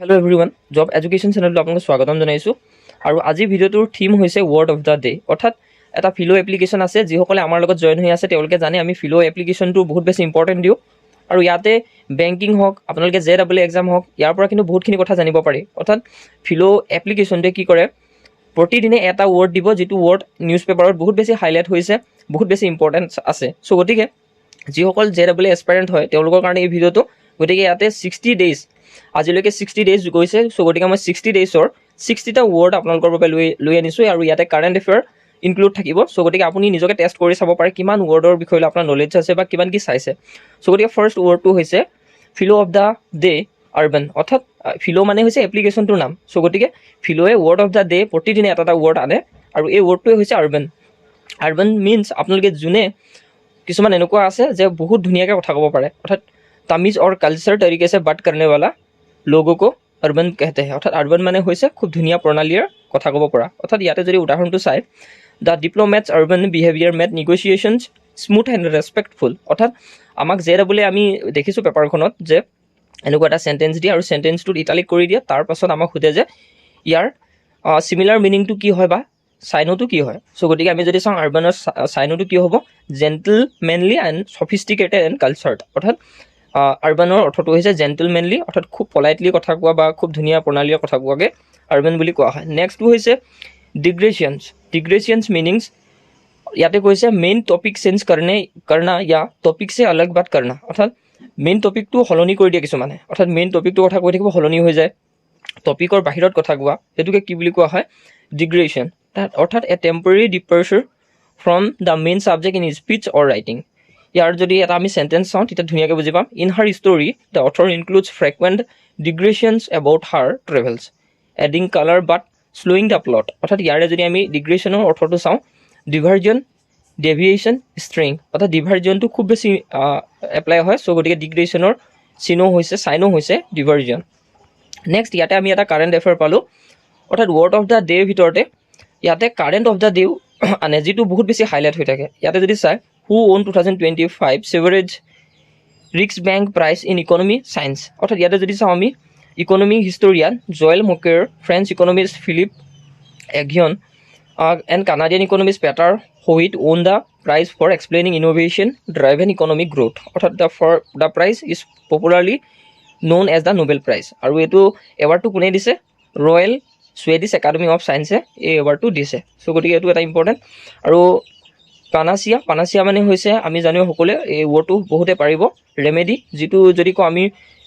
Hello everyone, Job Education Channel আপোনাক স্বাগতম জনাইছো আৰু আজি ভিডিওটোৰ থিম হৈছে ওয়াৰ্ড অফ দা ডে অৰ্থাৎ এটা ফিলো এপ্লিকেশন আছে যিসকলে আমাৰ লগত জয়েন হৈ আছে তেওঁলোকে জানে আমি ফিলো এপ্লিকেশনটো বহুত বেছি ইম্পৰ্টেন্ট দিও আৰু ইয়াতে বেংকিং হওক আপোনালোকে জেডব্লিউ এক্সাম হওক ইয়াৰ পৰা কিন্তু বহুতখিনি কথা জানিব পাৰি অৰ্থাৎ ফিলো এপ্লিকেশনটোৱে কি কৰে প্ৰতিদিনে এটা ওয়াৰ্ড দিব যেটো ওয়াৰ্ড নিউজ পেপাৰত বহুত বেছি হাইলাইট হৈছে বহুত বেছি ইম্পৰ্টেন্ট আছে সো গতিকে যিসকল জেডব্লিউ এস্পাইৰেন্ট হয় তেওঁলোকৰ কাৰণে এই ভিডিওটো গতিকে ইয়াতে 60 ডেজ আজিলৈকে 60 ডেজ গৈছে সো গতিকে মই 60 ডেজৰ 60টা ওয়াৰ্ড আপোনালোকৰ বাবে লৈ আনিছো আৰু ইয়াতে কাৰেন্ট এফেয়াৰ ইনক্লুড থাকিব সো গতিকে আপুনি নিজকে টেষ্ট কৰি চাব পাৰে কিমান ওয়াৰ্ডৰ বিষয়ে আপোনাৰ নলেজ আছে বা কিমান কি চাইছে সো গতিকে ফাৰ্স্ট ওয়াৰ্ডটো হৈছে fellow of the day urban অৰ্থাৎ ফিলো মানে হৈছে এপ্লিকেশনটোৰ নাম সো গতিকে ফিলোৱে ওয়াৰ্ড অফ দা ডে প্ৰতিদিনে এটা ওয়াৰ্ড আনে আৰু এই ওয়াৰ্ডটোৱে হৈছে আৰবান আৰবান মিন্স আপোনালোকে জুনে কিছুমান এনেকুৱা আছে যে বহুত ধুনিয়াকৈ কথা ক'ব পাৰে অৰ্থাৎ तमीज और कल्चर तरीके से बात करने वाला लोगों को अर्बन कहते हैं अर्थात अर्बन माने होइसे खूब धुनिया प्रणालीर कथा कब পৰা অৰ্থাৎ ইয়াতে যদি উদাহৰণটো চাই the diplomats urbane behaviour made negotiations smooth and respectful অৰ্থাৎ আমাক জেডব্লিউ আমি দেখিছো পেপাৰখনত যে এনেকুৱা এটা সেন্টেন্স দিয়ে আৰু সেন্টেন্সটোত ইটালিক কৰি দিয়ে তাৰ পাছত আমাক খুদে যে ইয়াৰ সিমিলাৰ মিনিংটো কি হয় বা সাইনোটো কি হয় সো গতিকে আমি যদি চাওঁ আৰবানৰ সাইনোটো কি হ'ব জেন্টলম্যানলি এণ্ড সফিষ্টিকেটেড এণ্ড কালচাৰ্ড অৰ্থাৎ আৰবানৰ অৰ্থটো হৈছে জেন্টলম্যানলি অৰ্থাৎ খুব পলাইটলি কথা কোৱা বা খুব ধুনিয়া প্ৰণালীৰ কথা কোৱাকে আৰবান বুলি কোৱা হয় নেক্সটটো হৈছে डिग्रेशंस मीनिंग्स ইয়াতে কৈছে মেইন টপিক চেঞ্জ करना या टॉपिक से अलग बात करना অৰ্থাৎ মেইন টপিকটো হলনি কৰি দিয়ে কিছুমানে অৰ্থাৎ মেইন টপিকটো কথা কৈ থাকিব হলনি হৈ যায় টপিকৰ বাহিৰত কথা কোৱা হেতুকে কি বুলি কোৱা হয় ডিগ্ৰেশন অৰ্থাৎ a temporary departure from the main subject in speech or writing ইয়াৰ যদি এটা আমি সেন্টেন্স চাওঁ তেতিয়া ধুনিয়াকৈ বুজি পাম in her story the author includes frequent digressions about her travels adding colour but slowing the plot অৰ্থাৎ ইয়াৰে যদি আমি ডিগ্ৰেশনৰ অৰ্থটো চাওঁ ডিভাৰ্জন ডেভিয়েশন স্ট্ৰিং অৰ্থাৎ ডিভাৰ্জনটো খুব বেছি এপ্লাই হয় সো গতিকে ডিগ্ৰেশনৰ সাইনো হৈছে ডিভাৰ্জন নেক্সট ইয়াতে আমি এটা কাৰেন্ট এফেয়াৰ পালো অৰ্থাৎ ওয়াৰ্ড অফ দা ডে ভিতৰতে ইয়াতে কাৰেন্ট অফ দা ডে আনে যেটো বহুত বেছি হাইলাইট হৈ থাকে ইয়াতে যদি চাই who won 2025 Severage Riksbank Prize in Economy Science অর্থাৎ ইয়াতে যদি চাওঁ আমি economy historian Joel Mokyr French economist Philippe Aghion and Canadian economist Peter Howitt won the prize for explaining innovation driven economic growth অর্থাৎ the prize is popularly known as the Nobel Prize আৰু এটো এৱাৰ্ডটো কোনে দিছে royal Swedish academy of সায়েন্সে এই এৱাৰ্ডটো দিছে so গতিকে এটো এটা ইম্পৰ্টেন্ট আৰু পানাচিয়া মানে হৈছে আমি জানো সকলে এই ওয়াৰ্ডটো বহুতে পাৰিব ৰেমেডি যেটো যদি কো আমি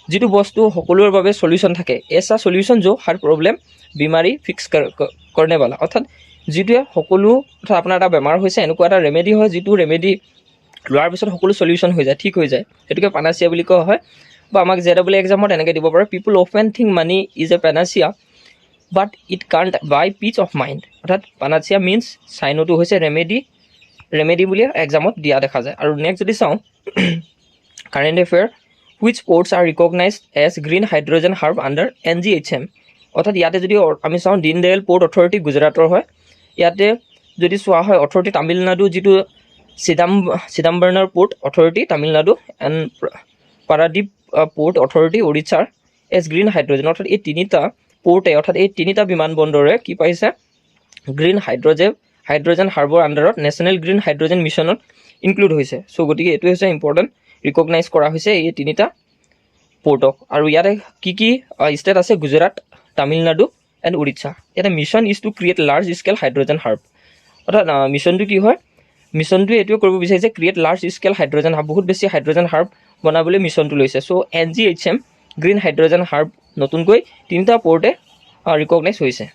যেটো বস্তু সকলোৰ বাবে সলিউশন থাকে এসা সলিউশন जो हर प्रॉब्लम बीमारी फिक्स करने वाला অর্থাৎ যেটো সকলো অর্থাৎ আপোনাৰ এটা বেমাৰ হৈছে এনেকুৱা এটা ৰেমেডি হয় যেটো ৰেমেডি লোৱাৰ পিছত সকলো সলিউশন হৈ যায় ঠিক হৈ যায় এটোকে পানাচিয়া বুলি কোৱা হয় বা আমাক জেডব্লিউ এক্সামত এনেকৈ দিব পাৰে people often think money is a panacea but it can't buy peace of mind অর্থাৎ পানাচিয়া মিন্স সাইনোটো হৈছে ৰেমেডি বুলি এক্সামত দিয়া দেখা যায় আৰু নেক্সট যদি চাওঁ current affair which ports are recognized as green hydrogen hub under NGHM অৰ্থাৎ ইয়াতে যদি আমি চাওঁ দীনদয়াল পোৰ্ট অথৰিটি গুজৰাটৰ হয় ইয়াতে যদি চোৱা হয় অথৰিটি তামিলনাডু যেটো চিদাম্বৰমৰ port authority Tamil Nadu and Paradip port authority ওড়িশাৰ এজ গ্ৰীণ হাইড্ৰজেন অৰ্থাৎ এই তিনিটা পোৰ্টে অৰ্থাৎ এই তিনিটা বিমানবন্দৰে কি পাইছে গ্ৰীণ হাইড্ৰজেন হাৰ্বৰ আন্ডাৰত নেশ্যনেল গ্ৰীণ হাইড্ৰজেন মিছনত ইনক্লুড হৈছে সো গতিকে এটো হৈছে ইম্পৰ্টেন্ট ৰিকগনাইজ কৰা হৈছে এই তিনিটা পোৰ্টক আৰু ইয়াৰে কি ষ্টেট আছে গুজৰাট তামিলনাডু এণ্ড ওড়িশা এটা mission is two create large scale hydrogen herb অৰ্থাৎ মিছনটো কি হয় মিছনটো এটো কৰিব বিচাৰিছে create large scale hydrogen herb বহুত বেছি হাইড্ৰজেন হাৰ্ব বনাবলৈ মিছনটো লৈছে so NGHM green hydrogen herb নতুনকৈ তিনিটা পোৰ্টে ৰিকগনাইজ হৈছে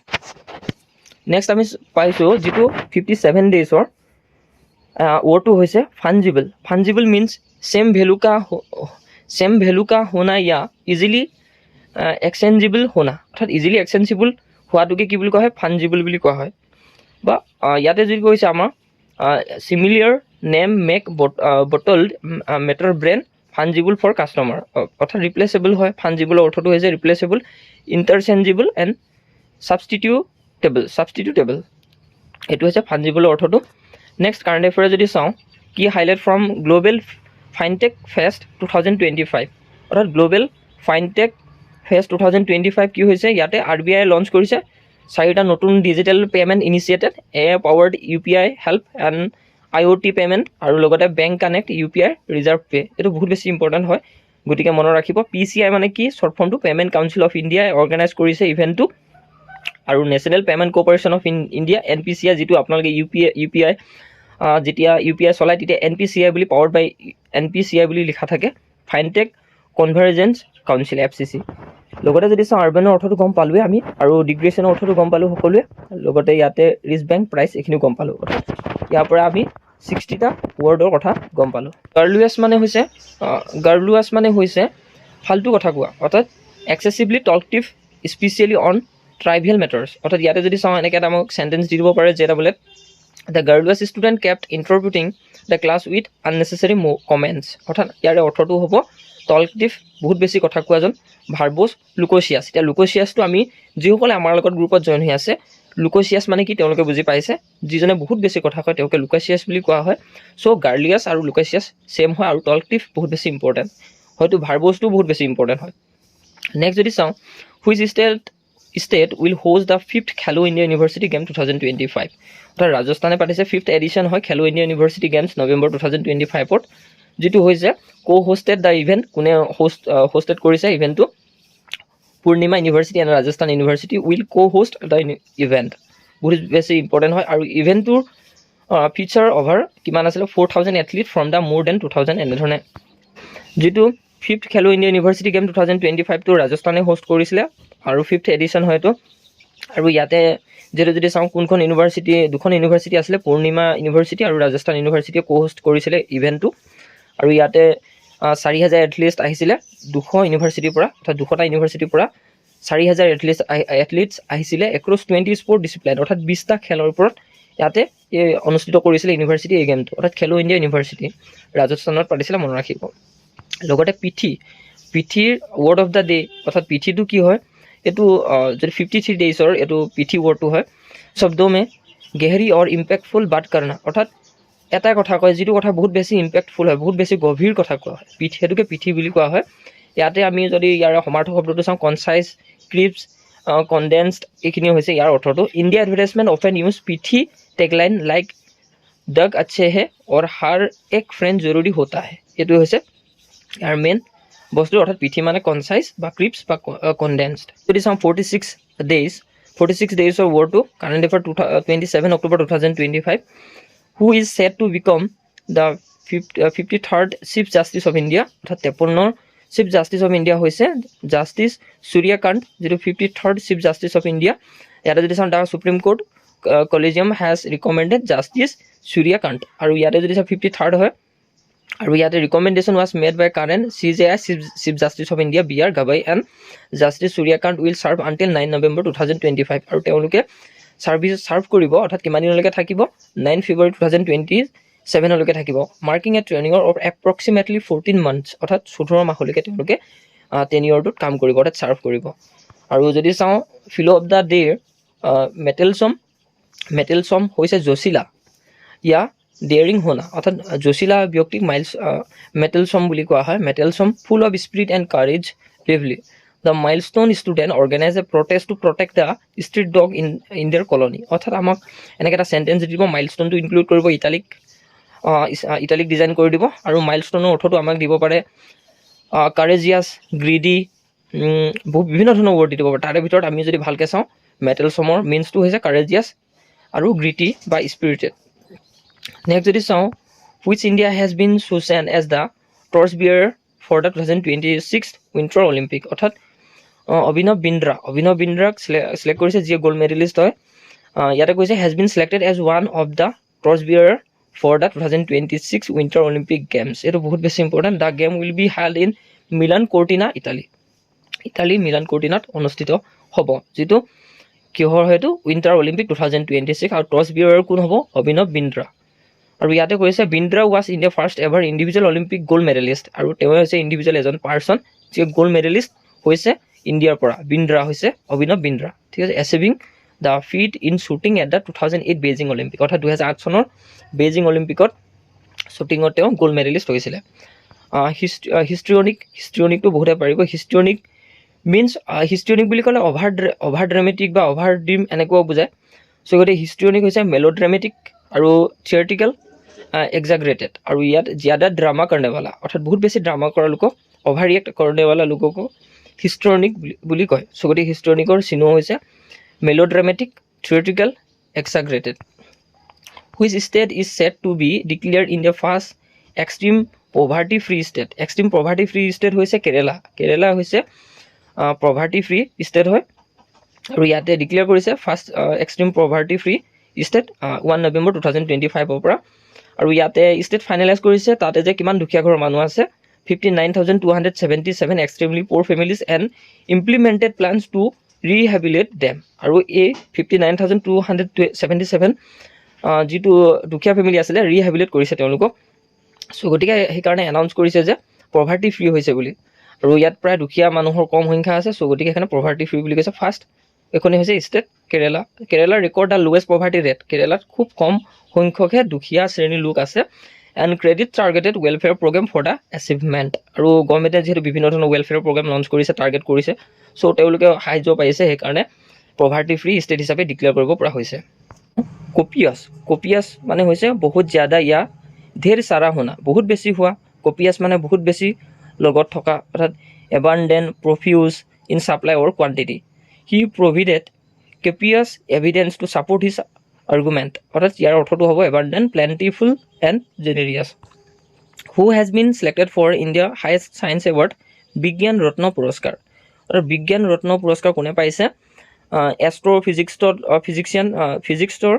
নেক্সট আমি পাইছো যেটো 57 ডেজৰ ওয়ার্ডটো হৈছে ফাঞ্জিবল মিন্স सेम वैल्यू का होना या इजिली एक्सचेंजेबल होना अर्थात इजिली एक्सचेंजेबल হোৱাটোকে কি বুলি কোৱা হয় ফাঞ্জিবল বুলি কোৱা হয় বা ইয়াতে যদি কৈছে আমাৰ similar name make bottled matter brain fungible for customer অৰ্থাৎ ৰিপ্লেসেবল হয় ফাঞ্জিবলৰ অৰ্থটো হৈছে ৰিপ্লেসেবল ইন্টাৰচেঞ্জেবল এণ্ড সাবস্টিটিউটেবল এটো হৈছে ফাঞ্জিবলৰ অৰ্থটো নেক্সট কাৰেন্ট এফেয়াৰ যদি চাওঁ কি হাইলাইট ফ্ৰম গ্লোবেল ফাইনটেক ফেষ্ট 2025 অৰ্থাৎ গ্লোবেল ফাইনটেক ফেজ 2025 কি হৈছে ইয়াতে RBI লঞ্চ কৰিছে 4টা নতুন digital payment initiated AI powered UPI help and IoT payment আৰু লগতে bank connect UPI reserve pay এইটো বহুত বেছি ইম্পৰ্টেণ্ট হয় গতিকে মনত ৰাখিব PCI মানে কি শ্বৰ্ট ফৰ্মটো পেমেণ্ট কাউন্সিল অফ ইণ্ডিয়াই অৰ্গেনাইজ কৰিছে ইভেণ্টটো আৰু national payment corporation of India NPCI যিটো আপোনালোকে UPI যেতিয়া UPI চলাই তেতিয়া NPCI বুলি পাৱাৰ্ড বাই NPCI বুলি লিখা থাকে ফাইনটেক কনভাৰ্জেঞ্চ কাউন্সিল FCC লগতে যদি চাওঁ আৰবানৰ অৰ্থটো গম পালোৱে আমি আৰু ডিগ্ৰেশ্যনৰ অৰ্থটো গম পালোঁ সকলোৱে লগতে ইয়াতে ৰিস্ক বেংক প্ৰাইচ এইখিনিও গম পালোঁ ইয়াৰ পৰা আমি 60টা ৱৰ্ডৰ কথা গম পালোঁ গাৰ্লুৱাছ মানে হৈছে ফাল্টু কথা কোৱা অৰ্থাৎ এক্সেচিভলি টকটিভ স্পেচিয়েলি অন ট্ৰাইভিয়েল মেটাৰ্ছ অৰ্থাৎ ইয়াতে যদি চাওঁ এনেকৈ এটা আমাক চেণ্টেঞ্চ দি দিব পাৰে যে এটা বোলে the garrulous student kept interpreting the class with unnecessary comments অৰ্থাৎ ইয়াৰে অৰ্থটো হ'ব টকটিভ বহুত বেছি কথা কোৱাজন ভাৰ্বছ লুকচিয়াছ এতিয়া লুকচিয়াছটো আমি যিসকলে আমাৰ লগত গ্ৰুপত জইন হৈ আছে লুকচিয়াছ মানে কি তেওঁলোকে বুজি পাইছে যিজনে বহুত বেছি কথা কয় তেওঁলোকে লুকচিয়াছ বুলি কোৱা হয় চ' গাৰ্লিয়াছ আৰু লুকচিয়াছ ছেম হয় আৰু টকটিভ বহুত বেছি ইম্পৰ্টেণ্ট হয়তো ভাৰ্বছটো বহুত বেছি ইম্পৰ্টেণ্ট হয় নেক্সট যদি চাওঁ which state will host the 5th খেলো ইণ্ডিয়া ইউনিভাৰ্চিটি গেম 2025 অৰ্থাৎ ৰাজস্থানে পাতিছে 5th এডিশ্যন হয় Khelo India University Games November 2025ত যিটো হৈছে হোষ্টেড দ্য ইভেণ্ট কোনে হোষ্টেড কৰিছে ইভেণ্টটো Purnima University and Rajasthan University will host the event বহুত বেছি ইম্পৰ্টেণ্ট হয় আৰু ইভেণ্টটোৰ ফিচাৰ অভাৰ কিমান আছিলে 4,000 এথলিট ফ্ৰম দ্য মোৰ দেন 2,000 এনেধৰণে যিটো 5th খেলো ইণ্ডিয়া ইউনিভাৰ্চিটি গেম 2025টো ৰাজস্থানে হোষ্ট কৰিছিলে আৰু 5th এডিশ্যন হয়তো আৰু ইয়াতে যিহেতু যদি চাওঁ কোনখন ইউনিভাৰ্চিটি দুখন ইউনিভাৰ্চিটি আছিলে পূৰ্ণিমা ইউনিভাৰ্চিটি আৰু ৰাজস্থান ইউনিভাৰ্চিটিয়ে হোষ্ট কৰিছিলে ইভেণ্টটো আৰু ইয়াতে 4,000 এথলিটছ আহিছিলে 200 ইউনিভাৰ্চিটিৰ পৰা অৰ্থাৎ 200টা ইউনিভাৰ্চিটিৰ পৰা 4,000 এথলিটছ আহিছিলে এক্ৰছ 20 স্পৰ্ট ডিচিপ্লিন অৰ্থাৎ 20টা খেলৰ ওপৰত ইয়াতে অনুষ্ঠিত কৰিছিলে ইউনিভাৰ্চিটি এই গেমটো অৰ্থাৎ খেলো ইণ্ডিয়া ইউনিভাৰ্চিটি ৰাজস্থানত পাতিছিলে মনত ৰাখিব লগতে পিঠিৰ ৱৰ্ড অফ দ্য ডে অৰ্থাৎ পিঠিটো কি হয় এইটো যদি 53 ডেইজৰ এইটো পিঠি ৱৰ্ডটো হয় শব্দো মে গেহৰি আৰু ইম্পেক্টফুল বাট কৰনা অৰ্থাৎ এটা কথা কয় যিটো কথা বহুত বেছি ইম্পেক্টফুল হয় বহুত বেছি গভীৰ কথা কোৱা হয় সেইটোকে পিঠি বুলি কোৱা হয় ইয়াতে আমি যদি ইয়াৰ সমাৰ্থক শব্দটো চাওঁ কনচাইজ ক্ৰিপছ কনডেন্সড এইখিনি হৈছে ইয়াৰ অৰ্থটো ইণ্ডিয়া এডভাৰটাইজমেণ্ট অফেন ইউজ পিঠি টেগলাইন লাইক ডগ আচ্ছে হে আৰু হাৰ এক ফ্ৰেণ্ড জৰুৰী হোতা হে এইটো হৈছে ইয়াৰ মেইন বস্তু অৰ্থাৎ পিঠি মানে কনচাইজ বা ক্ৰিপছ বা কনডেন্সড যদি চাওঁ 46 ডেইজৰ ৱৰ্ডটো current affair 27 October 2025 who is said to become the 53rd Chief Justice of India অর্থাৎ 53 Chief Justice of India হৈছে জাষ্টিছ সূৰ্যকান্ত যিটো 53rd Chief Justice of India ইয়াতে যদি চাওঁ the Supreme Court collegium has recommended Justice Suryakant আৰু ইয়াতে যদি চাওঁ 53rd হয় আৰু ইয়াতে recommendation was made by current CJI Chief Justice of India BR Gavai and Justice Suryakant will serve until 9 November 2025 আৰু তেওঁলোকে চাৰ্ভ কৰিব অৰ্থাৎ কিমান দিনলৈকে থাকিব 9 February 2027লৈকে থাকিব marking A ট্ৰেইনিঙৰ of approximately 14 months অৰ্থাৎ 14 মাহলৈকে তেওঁলোকে টেনিয়ৰটোত কাম কৰিব অৰ্থাৎ চাৰ্ভ কৰিব আৰু যদি চাওঁ ফিলো অফ দ্য ডে মেটেলছম হৈছে জছিলা ইয়া ডেয়াৰিং হোনা অৰ্থাৎ জছিলা ব্যক্তিক মেটেলছম বুলি কোৱা হয় mettlesome full of spirit and courage lively The milestone student organize a protest to protect the street dog in their colony. অর্থাৎ আমাক এনেকৈ এটা চেণ্টেঞ্চ দিব মাইলষ্টোনটো ইনক্লুড কৰিব ইটালিক ডিজাইন কৰি দিব আৰু মাইলষ্টোনৰ অৰ্থটো আমাক দিব পাৰে কাৰেজিয়াছ গ্ৰিডি বিভিন্ন ধৰণৰ ৱৰ্ড দি দিব পাৰে তাৰে ভিতৰত আমি যদি ভালকৈ চাওঁ মেটেলছমৰ মিনছটো হৈছে কাৰেজিয়াছ আৰু গ্ৰিটি বা স্পিৰিটেড নেক্সট যদি চাওঁ which India has been chosen as the torch bearer for the 2026 winter Olympic অৰ্থাৎ অভিনৱ বিন্দ্ৰাক চিলেক্ট কৰিছে যিয়ে গ'ল্ড মেডেলিষ্ট হয় ইয়াতে কৈছে has been selected as one of the torch bearer for the 2026 winter Olympic games এইটো বহুত বেছি important the game will be held in Milan Cortina Italy Milan কৰ্টিনাত অনুষ্ঠিত হ'ব যিটো কিহৰ হয়তো উইণ্টাৰ অলিম্পিক 2026 আৰু টৰ্চ বিয়াৰ কোন হ'ব অভিনৱ বিন্দ্ৰা আৰু ইয়াতে কৈছে Bindra was India first ever individual Olympic gold medallist আৰু তেওঁ হৈছে ইণ্ডিভিজুৱেল এজন পাৰ্চন যিয়ে গ'ল্ড মেডেলিষ্ট হৈছে ইণ্ডিয়াৰ পৰা বিন্দ্ৰা হৈছে অভিনৱ বিন্দ্ৰা ঠিক আছে achieving the feat in shooting at the 2008 Beijing Olympic অৰ্থাৎ 2008 চনৰ বেইজিং অলিম্পিকত শ্বুটিঙত তেওঁ গ'ল্ড মেডেলিষ্ট হৈছিলে হিষ্ট্ৰিয়নিকটো বহুতে পাৰিব হিষ্ট্ৰিয়নিক মিনছ হিষ্ট্ৰিয়নিক বুলি ক'লে অভাৰ ড্ৰামেটিক বা অভাৰ ড্ৰিম এনেকুৱাও বুজায়। চ' গতিকে হিষ্ট্ৰিয়নিক হৈছে মেলোড্ৰামেটিক আৰু থিয়ৰিটিকেল এক্সাগ্ৰেটেড, আৰু ইয়াত জ্যাদা ড্ৰামা কৰ্ণেৱালা অৰ্থাৎ বহুত বেছি ড্ৰামা কৰা লোকক, অভাৰ ৰিয়েক্ট কৰ্ণেৱালা লোককো হিষ্ট্ৰনিক বুলি কয়। চ' গতিকে হিষ্ট্ৰনিকৰ চিহ্ন হৈছে melodramatic, theatrical, exaggerated. Which state is set to be declared India first extreme poverty free state. Extreme poverty free state হৈছে কেৰেলা। কেৰেলা হৈছে পভাৰ্টি ফ্ৰী ষ্টেট হয়, আৰু ইয়াতে ডিক্লেয়াৰ কৰিছে first extreme poverty free state 1 November 2025 পৰা। আৰু ইয়াতে ষ্টেট ফাইনেলাইজ কৰিছে তাতে যে কিমান দুখীয়া ঘৰৰ মানুহ আছে, 59,277 extremely poor families and implemented plans to rehabilitate them. আৰু এই 59,277 যিটো দুখীয়া ফেমিলি আছিলে ৰিহেবিলিটেট কৰিছে তেওঁলোকক। চ' গতিকে সেইকাৰণে এনাউন্স কৰিছে যে পভাৰ্টি ফ্ৰী হৈছে বুলি, আৰু ইয়াত প্ৰায় দুখীয়া মানুহৰ কম সংখ্যা আছে। চ' গতিকে সেইকাৰণে পভাৰ্টি ফ্ৰী বুলি কৈছে। ফাৰ্ষ্ট এইখনেই হৈছে ষ্টেট কেৰেলা। কেৰেলাৰ record the lowest poverty rate. কেৰেলাত খুব কম সংখ্যকহে দুখীয়া শ্ৰেণীৰ লোক আছে। And credit targeted welfare programme for the achievement. আৰু গভৰ্ণমেণ্টে যিহেতু বিভিন্ন ধৰণৰ ৱেলফেয়াৰ প্ৰগ্ৰেম লঞ্চ কৰিছে, টাৰ্গেট কৰিছে, চ' তেওঁলোকে সাহায্য পাইছে, সেইকাৰণে পভাৰ্টি ফ্ৰী ষ্টেট হিচাপে ডিক্লেয়াৰ কৰিব পৰা হৈছে। কপিয়াছ। কপিয়াছ মানে হৈছে বহুত জ্যাদা ইয়া ধেৰ চাৰা শুনা, বহুত বেছি হোৱা। কপিয়াছ মানে বহুত বেছি লগত থকা, অৰ্থাৎ abundant, profuse in supply or quantity. He provided copious evidence to support his argument. অৰ্থাৎ ইয়াৰ অৰ্থটো হ'ব abundant, plentiful and generous. Who has been selected for India highest science award Vigyan Ratna পুৰস্কাৰ। অৰ্থাৎ বিজ্ঞান ৰত্ন পুৰস্কাৰ কোনে পাইছে? ফিজিক্সৰ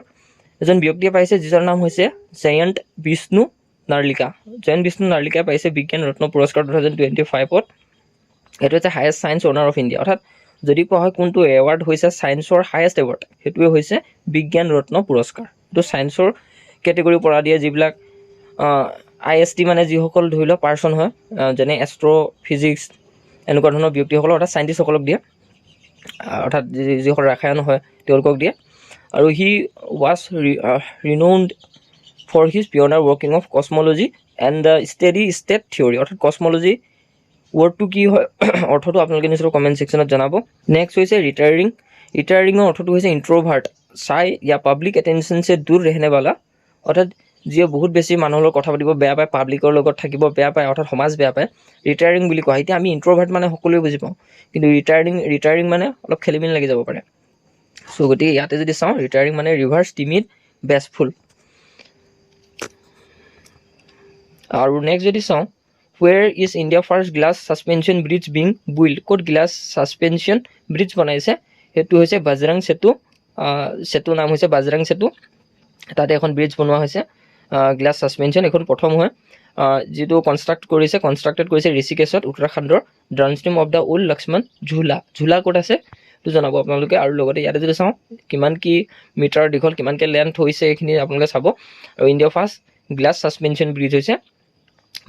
এজন ব্যক্তিয়ে পাইছে, যিজৰ নাম হৈছে জয়ন্ত বিষ্ণু নাৰ্লিকা। জয়ন্ত বিষ্ণু নাৰ্লিকাই পাইছে বিজ্ঞান ৰত্ন পুৰস্কাৰ 2025। এইটো হৈছে হায়েষ্ট ছায়েন্স অনাৰ অফ ইণ্ডিয়া। অৰ্থাৎ যদি কোৱা হয় কোনটো এৱাৰ্ড হৈছে ছায়েন্সৰ হায়েষ্ট এৱাৰ্ড, সেইটোৱে হৈছে বিজ্ঞান ৰত্ন পুৰস্কাৰ। এইটো ছায়েন্সৰ কেটেগৰী পৰা দিয়ে, যিবিলাক IST মানে যিসকল ধৰি লওক পাৰ্চন হয়, যেনে এষ্ট্ৰ' ফিজিক্স এনেকুৱা ধৰণৰ ব্যক্তিসকলক, অৰ্থাৎ চাইণ্টিষ্টসকলক দিয়ে, অৰ্থাৎ যিসকল ৰাসায়ন হয় তেওঁলোকক দিয়ে। আৰু he was renowned for his pioneering working of cosmology and the steady state theory. অৰ্থাৎ কসমলজি ৱৰ্ডটো কি হয়, অৰ্থটো আপোনালোকে নিশ্চয় কমেণ্ট ছেকশ্যনত জনাব। নেক্সট হৈছে ৰিটায়াৰিং। ৰিটায়াৰিঙৰ অৰ্থটো হৈছে ইণ্ট্ৰ'ভাৰ্ট, চাই ইয়া পাব্লিক এটেনশ্যন চে দূৰ ৰেহনেৱালা। অৰ্থাৎ যিয়ে বহুত বেছি মানুহৰ লগত কথা পাতিব বেয়া পায়, পাব্লিকৰ লগত থাকিব বেয়া পায়, অৰ্থাৎ সমাজ বেয়া পায়, ৰিটায়াৰিং বুলি কোৱা হয়। এতিয়া আমি ইণ্ট্ৰ'ভাৰ্ট মানে সকলোৱে বুজি পাওঁ, কিন্তু ৰিটায়াৰিং মানে অলপ খেলি মেলি লাগি যাব পাৰে। চ' গতিকে ইয়াতে যদি চাওঁ, ৰিটায়াৰিং মানে ৰিভাৰ্ছ, টিমিড, বেচফুল। আৰু নেক্সট যদি চাওঁ, ৱেৰ is India first glass suspension bridge being build. ক'ত গ্লাছ ছাছপেনশ্যন ব্ৰিজ বনাইছে? সেইটো হৈছে বাজৰাং সেতু। সেতু নাম হৈছে বাজৰাং সেতু। তাতে এখন ব্ৰিজ বনোৱা হৈছে গ্লাছ ছাছপেনশ্যন। এখন প্ৰথম হয়, যিটো কনষ্ট্ৰাক্টেড কৰিছে ঋষিকেশত, উত্তৰাখণ্ডৰ downstream of the old Lakshman Jhula. Jhula ক'ত আছে সেইটো জনাব আপোনালোকে। আৰু লগতে ইয়াতে যদি চাওঁ কিমান কি মিটাৰ দীঘল, কিমানকৈ লেন্থ হৈছে, এইখিনি আপোনালোকে চাব। আৰু India first glass suspension bridge হৈছে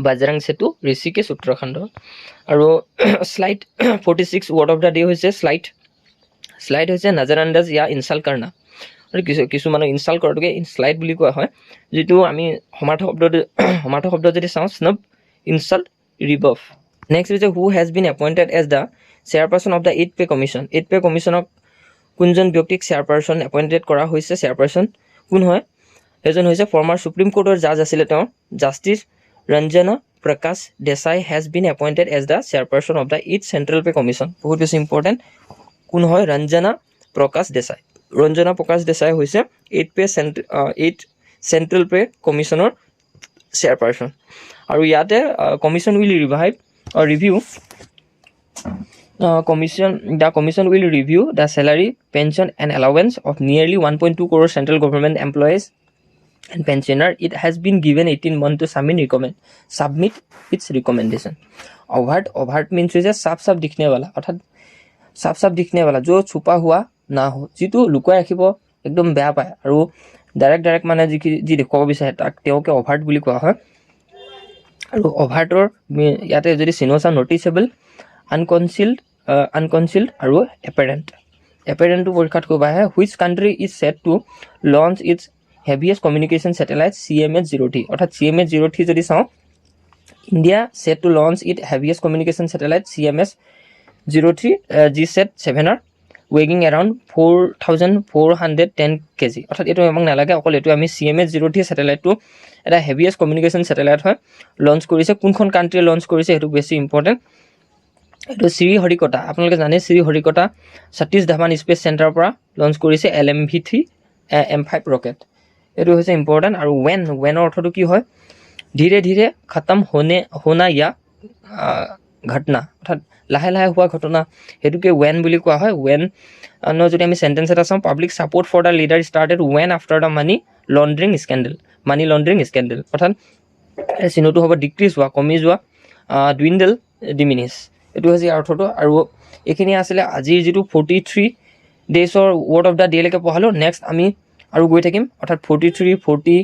বাজৰাং সেতু, ঋষিকেশ, উত্তৰাখণ্ডৰ। আৰু slide 46 word of the day হৈছে শ্লাইড। শ্লাইড হৈছে নজৰ আন্দাজ ইয়া ইনচাল্ট কৰনা। আৰু কিছুমানক ইনচাল্ট কৰাটোকে শ্লাইড বুলি কোৱা হয়। যিটো আমি সমাৰ্থ শব্দ যদি চাওঁ, স্নব, ইনচাল্ট, ৰিবফ। নেক্সট হৈছে who has been appointed as the chairperson of the 8th pay commission. 8th pay কমিশ্যনক কোনজন ব্যক্তিক চেয়াৰপাৰ্চন এপইণ্টেড কৰা হৈছে? চেয়াৰপাৰ্চন কোন হয়? এজন হৈছে ফৰ্মাৰ সুপ্ৰিম কোৰ্টৰ জাজ আছিলে তেওঁ, Justice Ranjana Prakash Desai has been appointed as the chairperson of the 8th Central Pay Commission. বহুত বেছি ইম্পৰ্টেণ্ট। কোন হয়? ৰঞ্জনা প্ৰকাশ দেশাই। ৰঞ্জনা প্ৰকাশ দেশাই হৈছে 8th চেণ্ট্ৰেল পে কমিশ্যনৰ চেয়াৰপাৰ্চন। আৰু ইয়াতে commission will review the commission will review the salary, pension and allowance of nearly 1.2 crore central government employees and pensioner. It has been given 18 months to submit its recommendation. overt means is साफ साफ दिखने वाला, अर्थात साफ साफ दिखने वाला, जो छुपा हुआ ना हो, যিটো লুকুৱাই ৰাখিব একদম বেয়া পায় আৰু ডাইৰেক্ট মানে যি দেখুৱাব বিচাৰে তাক তেওঁকে অভাৰ্ট বুলি কোৱা হয়। আৰু অভাৰ্টৰ ইয়াতে যদি চিহ্ন চাওঁ, নটিচেবল, আনকনচিল্ড আৰু এপাৰেণ্ট। এপাৰেণ্টটো পৰীক্ষাত ক'ব আহে। Which country is set to launch its heaviest communication satellite CMH-0T। অৰ্থাৎ CMH-0T যদি চাওঁ, India set to launch it heaviest communication satellite 03 G-Set 7R weighing around 4,410 kg অৰ্থাৎ এইটো আমাক নালাগে অকল এইটো আমি CMS-03 স্যাটেলাইটটো এটা হেভিয়েষ্ট কমিউনিকেশ্যন স্যাটেলাইট হয় লঞ্চ কৰিছে কোনখন কান্ট্ৰি লঞ্চ কৰিছে সেইটো বেছি ইম্পৰ্টেণ্ট এইটো শ্ৰীহৰিকোটা আপোনালোকে জানে শ্ৰীহৰিকোটা সতীশ ধাৱান স্পেচ চেণ্টাৰৰ পৰা লঞ্চ কৰিছে LMV-3 M5 ৰকেট এইটো হৈছে ইম্পৰ্টেণ্ট আৰু when অৰ্থটো কি হয় ধীৰে ধীৰে খতম হোনা या ঘটনা অৰ্থাৎ লাহে লাহে হোৱা ঘটনা হেতুকে when বুলি কোৱা হয় when যদি আমি সেন্টেন্স এটা চাওঁ public support for the leader started when after the money laundering scandal অৰ্থাৎ চিনটো হ'ব ডিক্ৰিজ হোৱা কমি যোৱা ডুইন্ডল ডিমিনিছ এইটো হৈছে অৰ্থটো আৰু এইখিনি আছিলে আজিৰ যেটো 43 ডেজৰ ৱৰ্ড অফ দা ডে লৈকে পঢ়ালো নেক্সট আমি আৰু গৈ থাকিম অৰ্থাৎ 43 42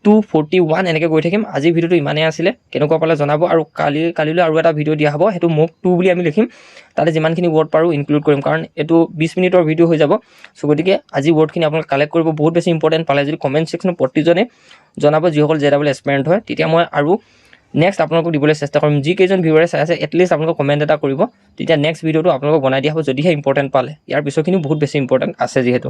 41 এনেকৈ গৈ থাকিম আজি ভিডিওটো ইমানেই আছিলে কেনেকুৱা পালে জনাব আৰু কালিলৈ আৰু এটা ভিডিও দিয়া হ'ব হেতু মোক 2 বুলি আমি লিখিম তাতে যিমানখিনি ৱৰ্ড পাৰো ইনক্লুড কৰিম কাৰণ এটো 20 মিনিটৰ ভিডিও হৈ যাব সো গতিকে আজি ৱৰ্ডখিনি আপোনালোকে কালেক্ট কৰিব বহুত বেছি ইম্পৰ্টেন্ট পালে যদি কমেন্ট সেকশনত প্ৰতিজনে জনাব যিসকল জেডাবল এস্পিৰেন্ট হয় তেতিয়া মই আৰু নেক্সট আপোনালোকক দিবলৈ চেষ্টা কৰিম যি কেইজন ভিউৱাৰে চাই আছে এটলিষ্ট আপোনালোকে কমেন্ট এটা কৰিব তেতিয়া নেক্সট ভিডিওটো আপোনালোকক বনাই দিয়া হ'ব যদিহে ইম্পৰ্টেন্ট পালে ইয়াৰ পিছৰখিনি বহুত বেছি ইম্পৰ্টেন্ট আছে যিহেতু